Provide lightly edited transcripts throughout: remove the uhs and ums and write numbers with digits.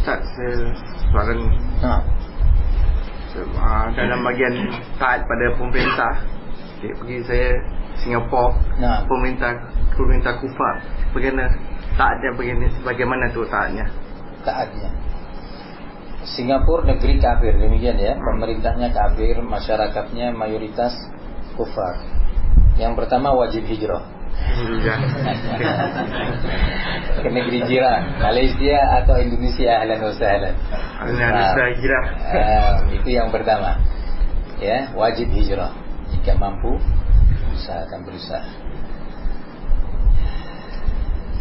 Ustaz, soalan dalam bagian taat pada pemerintah. Pergi saya Singapura, pemerintah kufar. Bagaimana taatnya, bagaimana tu taatnya? Taatnya. Singapura negeri kafir, demikian ya. Pemerintahnya kafir, masyarakatnya mayoritas kufar. Yang pertama wajib hijrah ke negeri jiran, Malaysia atau Indonesia, ahlan wa sahlan. Hijrah. Itu yang pertama. Ya, wajib hijrah. Jika mampu, usahakan berusaha.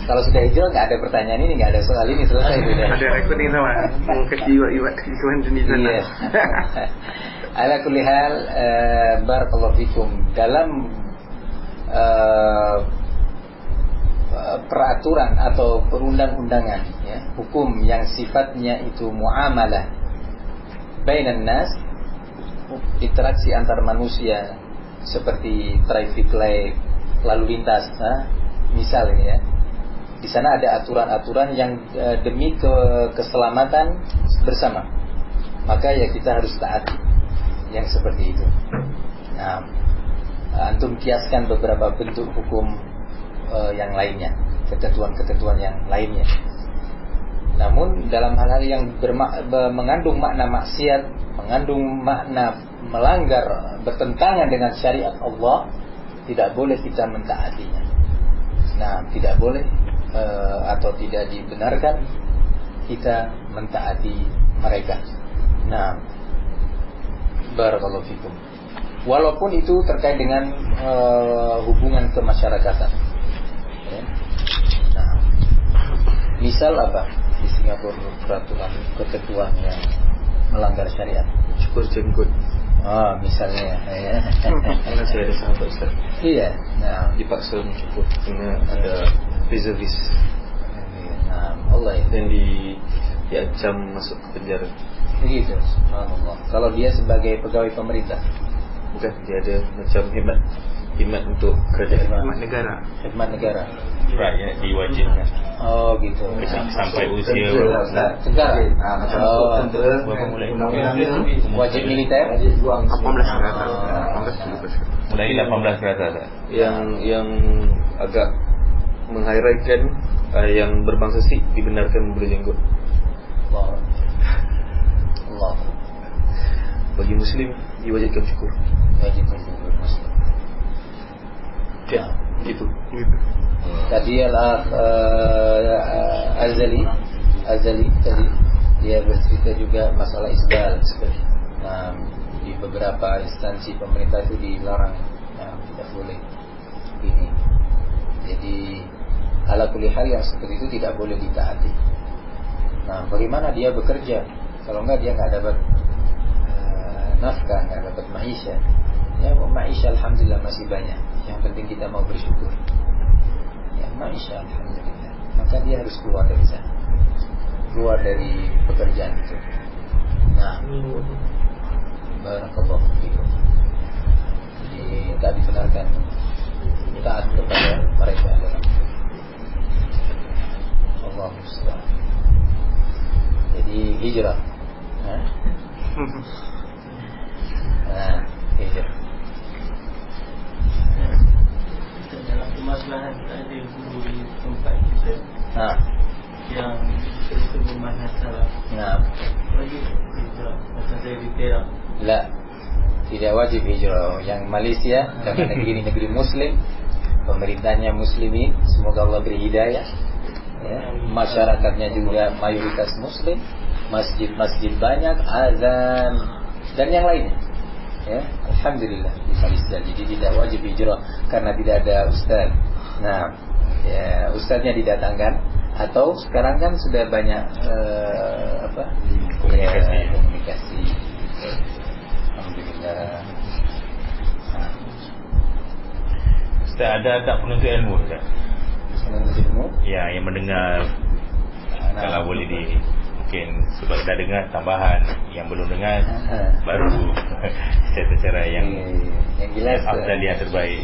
Kalau sudah hijrah nggak ada pertanyaan ini, nggak ada soal ini, selesai sudah. Ada recording sama. Mau kasih iwat ikhwan di sana. Iya. Ala kulli hal, barakallahu fikum, dalam peraturan atau perundang-undangan, ya, hukum yang sifatnya itu muamalah bainan nas, interaksi antar manusia seperti traffic light, lalu lintas, misalnya ya. Di sana ada aturan-aturan yang demi keselamatan bersama. Maka ya kita harus taati yang seperti itu. Nah, antum kiaskan beberapa bentuk hukum yang lainnya, ketentuan-ketentuan yang lainnya. Namun dalam hal-hal yang mengandung makna maksiat, mengandung makna melanggar, bertentangan dengan syariat Allah, tidak boleh kita mentaatinya. Nah, tidak boleh atau tidak dibenarkan kita mentaati mereka. Nah, barakallahu fikum. Walaupun itu terkait dengan hubungan kemasyarakatan. Ya. Nah, misal apa di Singapura peraturan ketentuan yang melanggar syariat? Cukur jenggot. Misalnya ya. Karena saya ada sahabat Ustaz. Iya. Nah, dipaksa mencukur karena ada reservis. Nah, Allah ya. Dan diancam masuk ke penjara. Begitu. Subhanallah. Kalau dia sebagai pegawai pemerintah, bukan, dia ada macam khidmat untuk kerajaan, khidmat negara. Rakyat diwajibkan. Oh gitu. Sampai usia negara. Berapa mulai? Wajib militer 18 ke atas. Mulai 18 ke atas. Yang agak menghairaikan, yang berbangsa Sikh dibenarkan berjenggot. Allah. Bagi Muslim diwajibkan cukur. Wajibkan cukur Muslim. Ya, gitu. Tadi Azali tadi dia bercerita juga masalah isbal seperti. Nah, di beberapa instansi pemerintah itu dilarang, tidak boleh ini. Jadi ala kulli hal yang seperti itu tidak boleh ditaati. Nah, bagaimana dia bekerja? Kalau enggak dia enggak dapat nafkah, enggak dapat maisha. Ya, maisha alhamdulillah masih banyak. Yang penting kita mau bersyukur. Ya, maisha alhamdulillah. Maka dia harus keluar dari sana. Keluar dari pekerjaan itu. Nah, barakallahu fiikum. Jadi tak dibenarkan taat kepada mereka. Allah musta'an. Jadi hijrah. Hijrah. Dalam permasalahan ada guru di tempat kita yang itu bermakna salah. Wajib hijrah atau saya diterang? La, tidak wajib hijrah. Yang Malaysia karena negeri Muslim, pemerintahnya Muslimin, semoga Allah beri hidayah. Ya, masyarakatnya juga mayoritas Muslim, masjid-masjid banyak, azan dan yang lainnya. Ya, alhamdulillah di Malaysia. Jadi tidak wajib hijrah karena tidak ada ustaz. Nah, ya, ustaznya didatangkan atau sekarang kan sudah banyak komunikasi. Alhamdulillah. Ustaz, ada tak penuntut ilmu Ustaz? Penuntut ilmu? Ya, yang mendengar kalau boleh mungkin sebab dah dengar tambahan, yang belum dengar baru cara yang jelas afdal yang terbaik.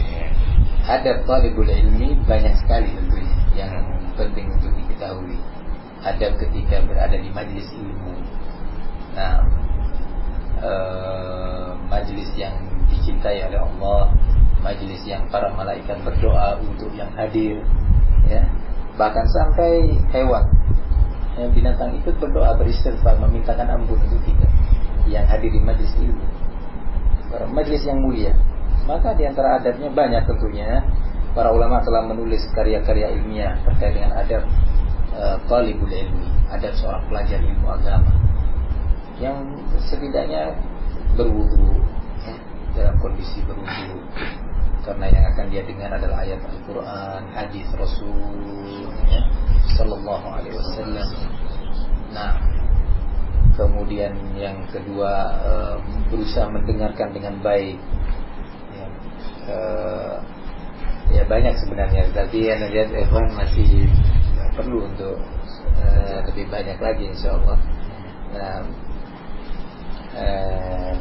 Ada talibul ilmi banyak sekali tentunya yang penting untuk diketahui. adab ketika berada di majelis ilmu. Nah, majelis yang dicintai oleh Allah, majelis yang para malaikat berdoa untuk yang hadir, ya. Bahkan sampai hewan, binatang ikut berdoa, beristighfar, memintakan ampun untuk kita yang hadir di majelis ilmu, majelis yang mulia. Maka di antara adabnya banyak tentunya. Para ulama telah menulis karya-karya ilmiah terkait dengan adab talibul ilmi, adab seorang pelajar ilmu agama, yang setidaknya berwudu, dalam kondisi berwudu, karena yang akan dia dengar adalah ayat Al-Quran, hadis Rasul, ya, Sallallahu Alaihi Wasallam. Nah, kemudian yang kedua, berusaha mendengarkan dengan baik. Ya banyak sebenarnya, tapi yang lihat Evan masih perlu untuk lebih banyak lagi, insyaallah.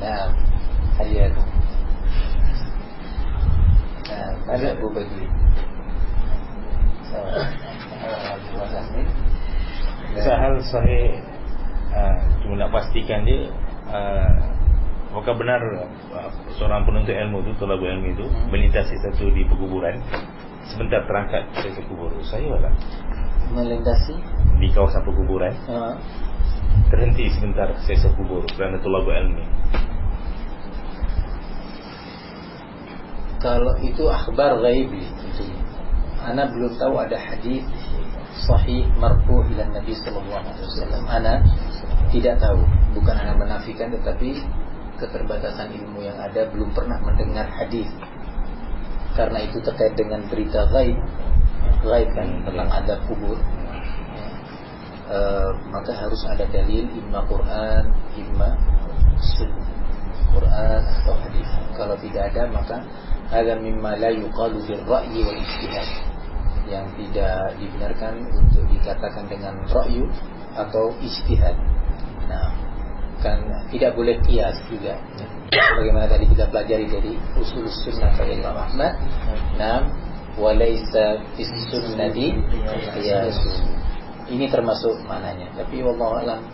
Nah, ayat. Ada Abu Bakri. Sahal sahih, cuma nak pastikan dia, apakah benar seorang penuntut ilmu itu, tolabul ilmi itu melintasi satu di perkuburan, sebentar terangkat dari kubur saya lah, melintasi di kawasan perkuburan, terhenti sebentar sesa kubur kerana tolabul ilmi. Kalau itu akhbar ghaibi, itu ana belum tahu ada hadis sahih marfu' ila Nabi sallallahu alaihi wasallam. Ana tidak tahu, bukan ana menafikan, tetapi keterbatasan ilmu yang ada, belum pernah mendengar hadis. Karena itu terkait dengan berita gaib kan, tentang adab kubur, maka harus ada dalil, imma Quran, imma sunnah, Quran atau hadis. Kalau tidak ada, maka ada mimma la yuqalu bil ra'yi wal ijtihad, yang tidak dibenarkan untuk dikatakan dengan ra'yu atau ijtihad. Nah, kan tidak boleh qiyas juga. Bagaimana tadi kita pelajari dari usul sunnah dari Imam Ahmad. Nah, walaysa fis sunnati qiyas. Ini termasuk maknanya. Tapi wallahu alam,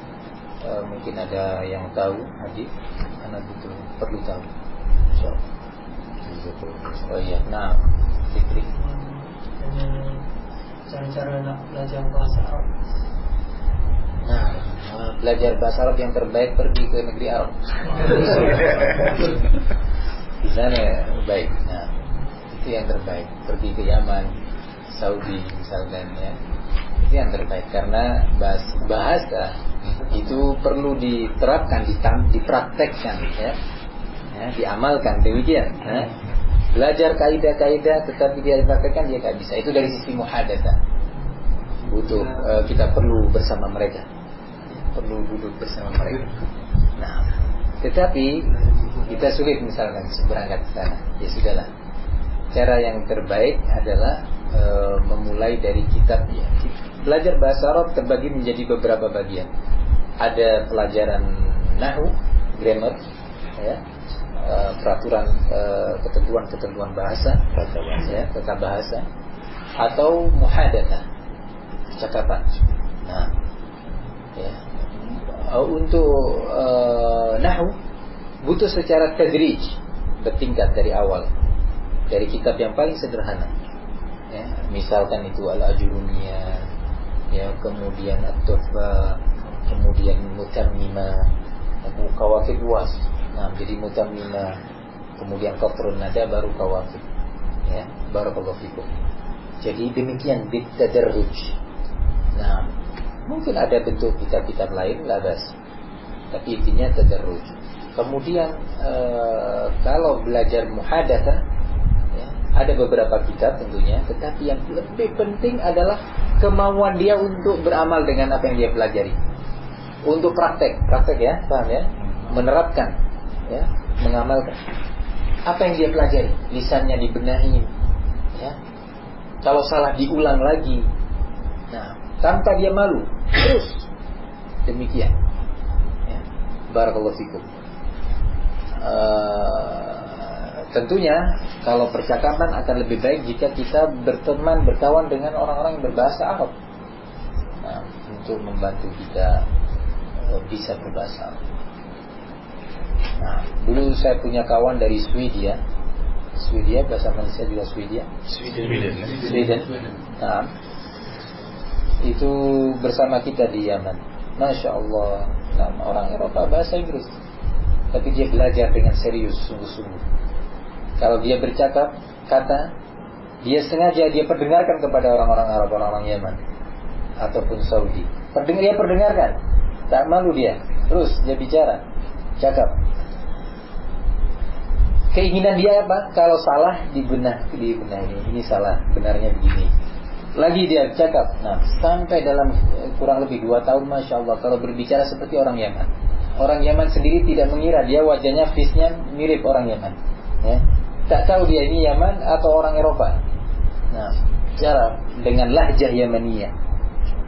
mungkin ada yang tahu hadis, karena betul perlu tahu. Oh iya, nah, Fikri. Cara-cara nak belajar bahasa Arab. Nah, belajar bahasa Arab yang terbaik pergi ke negeri Arab. Di sana baik. Nah, itu yang terbaik. Pergi ke Yaman, Saudi misalkan, ya. Itu yang terbaik, karena bahasa itu perlu diterapkan, dipraktekkan, ya, diamalkan, demikian. Belajar kaidah-kaidah tetapi dia dipraktekkan, dia tak bisa. Itu dari sisi muhadatsah. Butuh kita perlu bersama mereka, perlu duduk bersama mereka. Nah, tetapi kita sulit misalkan berangkat ke sana, ya sudahlah. Cara yang terbaik adalah memulai dari kitab, ya. Belajar bahasa Arab terbagi menjadi beberapa bagian. Ada pelajaran nahwu, grammar, ya, peraturan, ketentuan bahasa, tata bahasa, atau muhadatsah, percakapan. Nah, ya, untuk nahwu butuh secara tadrij, bertingkat dari awal, dari kitab yang paling sederhana, ya, misalkan itu Al-Ajurumiyah, ya, kemudian At-Tuhfah, kemudian Mutammimah, Qawaqid luas. Nah, jadi Mutammimah, kemudian Qatrun Nada, baru Qawaqid, ya, barakallahu fikum. Jadi demikian bitadarruj. Nah, mungkin ada bentuk kitab-kitab lain, labas, tapi intinya tadarruj. Kemudian kalau belajar muhadatsah, ya, ada beberapa kitab tentunya, tetapi yang lebih penting adalah kemauan dia untuk beramal dengan apa yang dia pelajari. Untuk praktek ya, paham ya? Menerapkan, ya, mengamalkan apa yang dia pelajari, lisannya dibenahi, ya. Kalau salah diulang lagi. Nah, tanpa dia malu, terus demikian, ya. Barakallahu fikum. Tentunya kalau percakapan akan lebih baik jika kita berteman, berkawan dengan orang-orang yang berbahasa Arab. Nah, untuk membantu kita bisa berbahasa Arab. Nah, dulu saya punya kawan dari Swedia, bahasa Malaysia juga Sweden. Nah, itu bersama kita di Yaman. Masya Allah, orang Eropa bahasa Inggris, tapi dia belajar dengan serius, sungguh-sungguh. Kalau dia bercakap kata, dia sengaja dia perdengarkan kepada orang-orang Arab, orang-orang Yaman ataupun Saudi. Dia perdengarkan, tak malu dia. Terus dia bicara, cakap. Keinginan dia apa? Kalau salah dibenahi. Ini salah, benarnya begini. Lagi dia cakap. Nah, sampai dalam kurang lebih 2 tahun, Masya Allah, kalau berbicara seperti orang Yaman. Orang Yaman sendiri tidak mengira dia wajahnya, face-nya mirip orang Yaman. Ya. Tak tahu dia ini Yaman atau orang Eropa. Nah, cara dengan lahjah Yamaniyah,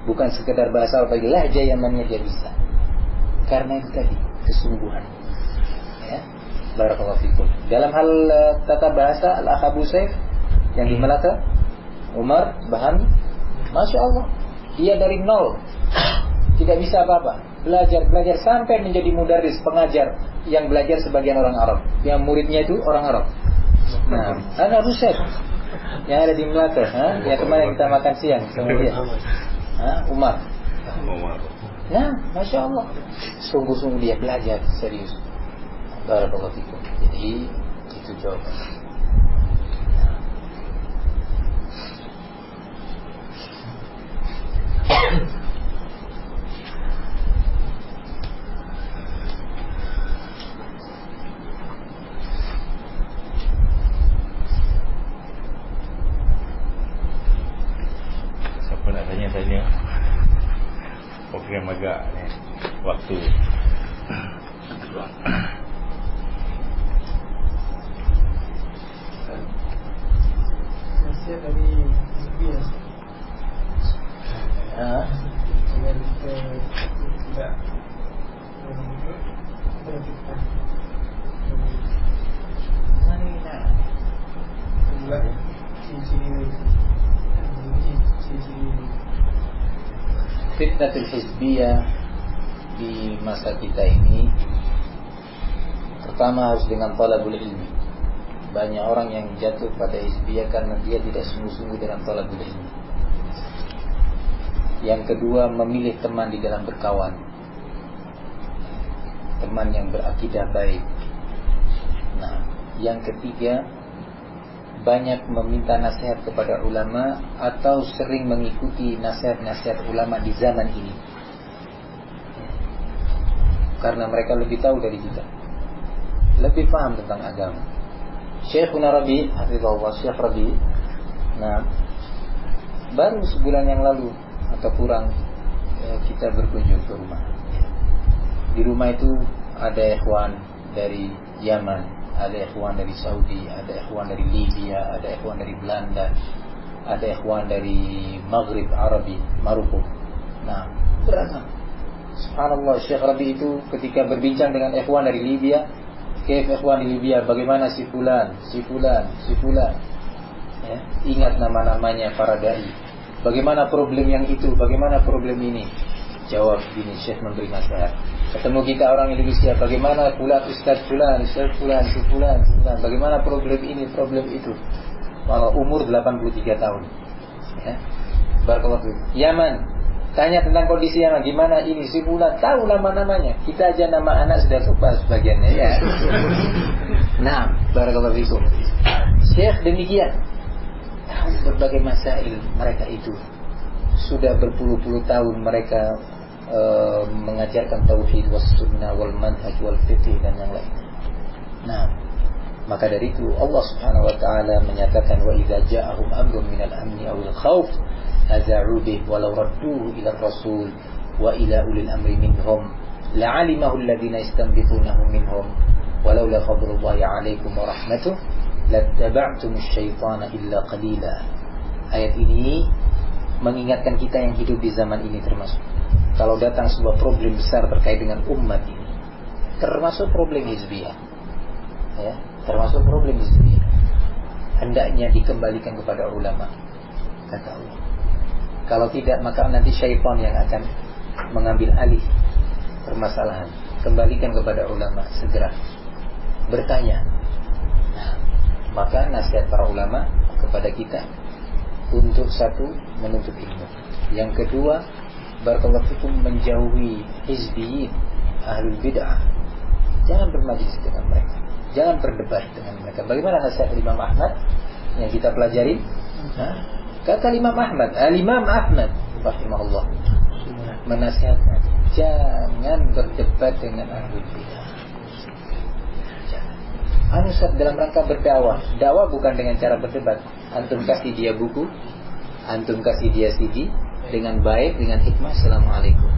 bukan sekedar bahasa Arab, lahjah Yamaniyah dia bisa. Karena itu tadi kesungguhan. Ya. Barakallahu fikum. Dalam hal tata bahasa, Al-Akh Abu Saif yang di Melaka, Umar Bahami, Masya Allah, dia dari nol, tidak bisa apa-apa, belajar sampai menjadi mudarris, pengajar yang belajar sebagian orang Arab, yang muridnya itu orang Arab. Nah, Abu Saif yang ada di Melaka, yang kemarin kita makan siang sama dia, Umar. Nah, Masya Allah, sungguh-sungguh dia belajar serius. Barakallahu fikum. Jadi itu jawaban. Siapa nak tanya-tanya? Program agak waktu. Saya tadi biasa. Dengan kita tidak berfikir. Buat ciri-ciri Fitnatul hizbiyah di masa kita ini, pertama harus dengan talabul ilmi. Banyak orang yang jatuh pada hizbiyah karena dia tidak sungguh-sungguh dalam talabul ilmi. Yang kedua, memilih teman di dalam berkawan, teman yang berakidah baik. Nah, yang ketiga, banyak meminta nasihat kepada ulama atau sering mengikuti nasihat-nasihat ulama di zaman ini, karena mereka lebih tahu dari kita, lebih paham tentang agama. Syekhuna Rabi, hafizahullah, Syekh Rabi, nah, baru sebulan yang lalu atau kurang, kita berkunjung ke rumah. Di rumah itu ada ikhwan dari Yaman, ada ikhwan dari Saudi, ada ikhwan dari Libya, ada ikhwan dari Belanda, ada ikhwan dari Maghrib Arabi, Maroko. Nah, beragam. Subhanallah, Syekh Rabi itu ketika berbincang dengan ikhwan dari Libya, ikhwan di Libya, bagaimana si fulan, ya, ingat nama-namanya para dai. Bagaimana problem yang itu, bagaimana problem ini? Jawab gini, Syekh memberi nasihat. Ketemu kita orang Indonesia, bagaimana fulan, Ustaz fulan, bagaimana problem ini, problem itu. Malah umur 83 tahun. Ya. Barakallahu fiik. Yaman, tanya tentang kondisi Yaman, gimana ini, si fulan, tahu nama-namanya. Kita aja nama anak sudah lupa sebagiannya, ya. Nah, barakallahu fiikum. Syekh demikian. Berbagai masail mereka itu sudah berpuluh-puluh tahun mereka mengajarkan tauhid was sunnah wal manhaj wal fiqh dan yang lain. Nah, maka dari itu Allah Subhanahu wa taala menyatakan wa idza ja'ahum amrun minal amni aw al khauf aza'u bih walau radduhu ila rasul wa ila ulil amri minhum la'alimahu alladhina yastanbitunahu minhum walau la fadlullahi 'alaikum wa rahmatuhu lattaba'tumus syaitana illa qalila. Ayat ini mengingatkan kita yang hidup di zaman ini, termasuk kalau datang sebuah problem besar terkait dengan umat ini, termasuk problem hizbiyah, ya, termasuk problem hizbiyah, hendaknya dikembalikan kepada ulama, kata Allah. Kalau tidak, maka nanti syaitan yang akan mengambil alih permasalahan, kembalikan kepada ulama, segera bertanya. Nah, maka nasihat para ulama kepada kita untuk satu, menuntut ilmu. Yang kedua, barakallahu fikum, menjauhi hizbiyin, ahlul bid'ah. Jangan bermajlis dengan mereka, jangan berdebat dengan mereka. Bagaimana nasihat Imam Ahmad yang kita pelajari? Nah, kata Imam Ahmad, Al-Imam Ahmad rahimahullah menasihatkan, jangan berdebat dengan ahlul bid'ah. Anusat dalam rangka berdakwah. Dakwah bukan dengan cara berdebat. Antum kasih dia buku, antum kasih dia CD dengan baik, dengan hikmah, assalamualaikum,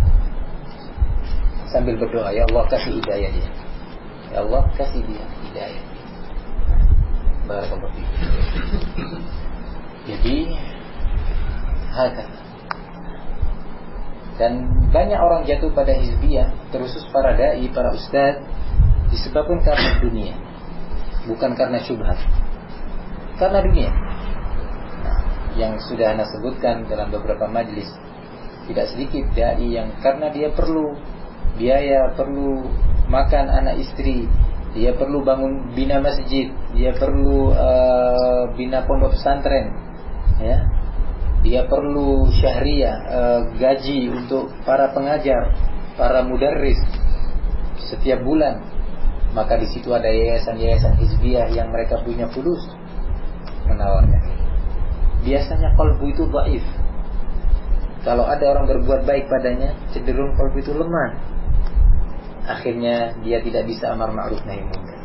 sambil berdoa, ya Allah kasih hidayah dia, ya Allah kasih dia hidayah. Barakallahu fiik. Jadi haka. Dan banyak orang jatuh pada hizbiyah, terusus para dai, para ustaz, disebabkan karena dunia, bukan karena syubhat, karena dunia. Nah, yang sudah Anda sebutkan dalam beberapa majlis, tidak sedikit dai yang karena dia perlu biaya, perlu makan anak istri, dia perlu bangun bina masjid, dia perlu bina pondok pesantren, ya, dia perlu syahriah, gaji untuk para pengajar, para mudarris setiap bulan. Maka di situ ada yayasan-yayasan hizbiyah yang mereka punya fulus menawarkan. Biasanya qalbu itu dhaif. Kalau ada orang berbuat baik padanya, cenderung qalbu itu lemah. Akhirnya dia tidak bisa amar ma'ruf nahi munkar.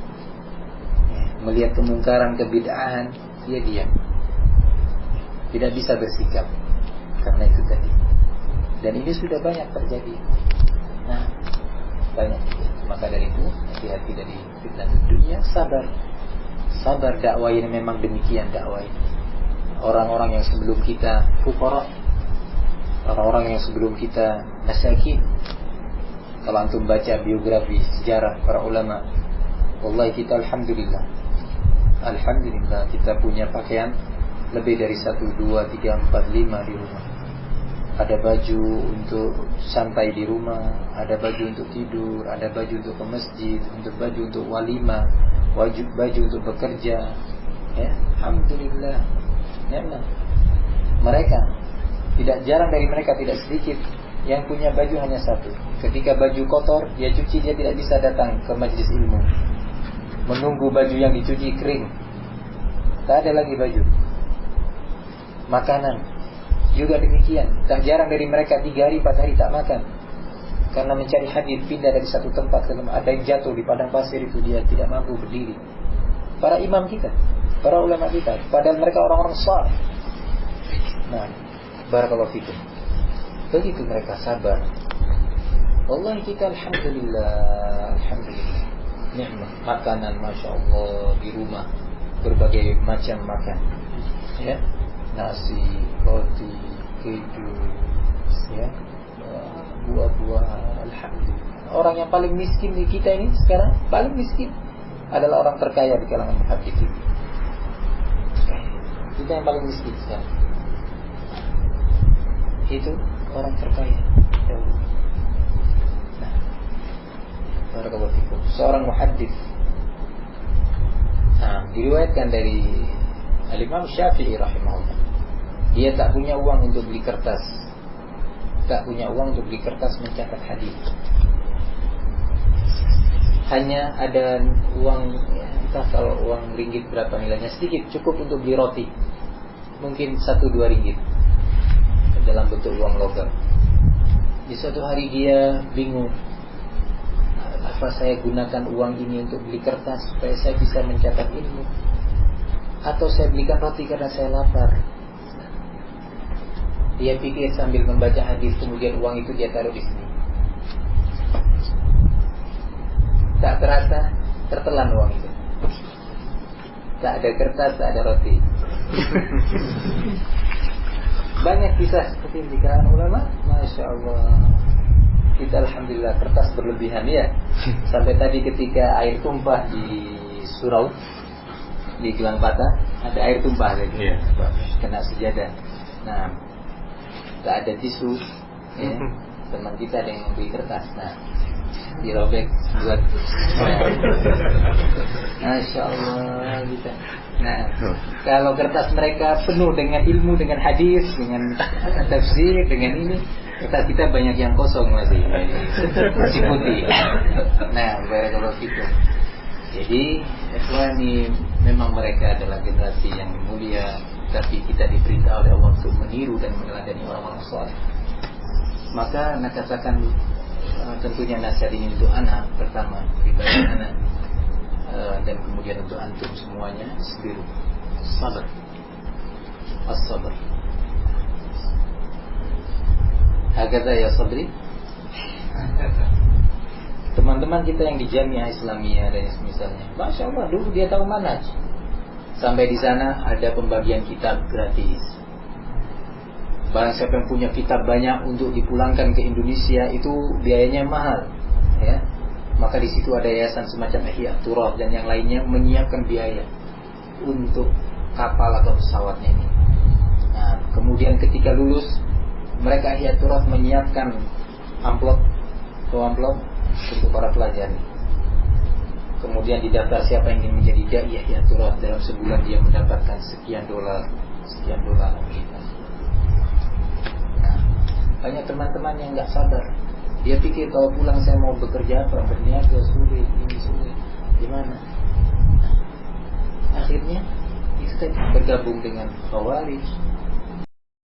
Melihat kemungkaran, kebid'ahan, dia diam. Tidak bisa bersikap karena itu tadi. Dan ini sudah banyak terjadi. Nah, banyak. Maka dari itu, hati-hati dari fitnah dunia, sabar. Sabar, dakwah ini memang demikian dakwah ini. Orang-orang yang sebelum kita fuqara, orang-orang yang sebelum kita masakin. Kalau antum baca biografi sejarah para ulama, wallahi kita alhamdulillah, alhamdulillah kita punya pakaian lebih dari 1, 2, 3, 4, 5 di rumah. Ada baju untuk santai di rumah, ada baju untuk tidur, ada baju untuk ke masjid, untuk baju untuk walimah, baju untuk bekerja. Ya, alhamdulillah. Nikmat. Mereka tidak jarang dari mereka, tidak sedikit yang punya baju hanya satu. Ketika baju kotor, dia cuci, dia tidak bisa datang ke majelis ilmu. Menunggu baju yang dicuci kering. Tak ada lagi baju. Makanan juga demikian. Tak jarang dari mereka 3 hari, 4 hari tak makan. Karena mencari hadis, pindah dari satu tempat ke tempat. Ada yang jatuh di padang pasir itu, dia tidak mampu berdiri. Para imam kita, para ulama kita, padahal mereka orang-orang saleh. Nah, barakallahu fikum. Begitu mereka sabar. Wallahi kita alhamdulillah, alhamdulillah. Nikmat makanan, masya Allah, di rumah berbagai macam makan. Ya, nasi, roti, keju, ya, buah-buah, alhamdulillah. Orang yang paling miskin di kita ini sekarang, paling miskin adalah orang terkaya di kalangan muhaddits itu. Kita yang paling miskin sekarang. Itu orang terkaya. Nah, barakallahu fikum. Seorang muhaddits, diriwayatkan dari Al-Imam Syafi'i rahimahullah. Dia tak punya uang untuk beli kertas, tak punya uang untuk beli kertas mencatat hadis. Hanya ada uang, ya, entah kalau uang ringgit berapa nilainya, sedikit, cukup untuk beli roti. Mungkin 1-2 ringgit dalam bentuk uang logam. Di suatu hari dia bingung, apa saya gunakan uang ini untuk beli kertas supaya saya bisa mencatat ilmu, atau saya belikan roti karena saya lapar. Dia pikir sambil membaca hadis, kemudian uang itu dia taruh di sini. Tak terasa tertelan uang itu. Tak ada kertas, tak ada roti. Banyak kisah seperti ini di kalangan ulama. Masya Allah. Kita alhamdulillah kertas berlebihan ya. Sampai tadi ketika air tumpah di surau, di Gelang Patah, ada air tumpah lagi. Kena sejadah. Nah, tak ada tisu, ya. teman kita ada yang membeli kertas, nah dirobek buat Masya Allah gitu. Nah, kalau kertas mereka penuh dengan ilmu, dengan hadis, dengan tafsir, dengan ini, kertas kita banyak yang kosong masih putih. Nah, barakallahu fikum. Jadi, ikhwani, memang mereka adalah generasi yang mulia, tapi kita diperintah oleh Allah untuk meniru dan meneladani orang-orang saleh. Maka nak katakan tentunya nasihat ini untuk anak pertama, pribadi anak, dan kemudian untuk antum semuanya, sabiru, sabar, as-sabar. Hakata ya sabri. Teman-teman kita yang di Jamiah Islamiyah dan misalnya, Masya Allah, dulu dia tahu manhaj. Sampai di sana ada pembagian kitab gratis. Barang siapa yang punya kitab banyak untuk dipulangkan ke Indonesia, itu biayanya mahal, ya. Maka di situ ada yayasan semacam Ihya Turab dan yang lainnya menyiapkan biaya untuk kapal atau pesawatnya ini. Nah, kemudian ketika lulus, mereka Ihya Turab menyiapkan amplop untuk para pelajar. Kemudian didaftar siapa yang ingin menjadi dai Ihya Turab, dalam sebulan dia mendapatkan sekian dolar Amerika. Nah, banyak teman-teman yang nggak sadar. Dia pikir kalau pulang saya mau bekerja apa, berniaga sulit, ini sulit, gimana? Nah, akhirnya kita bergabung dengan Khawarij,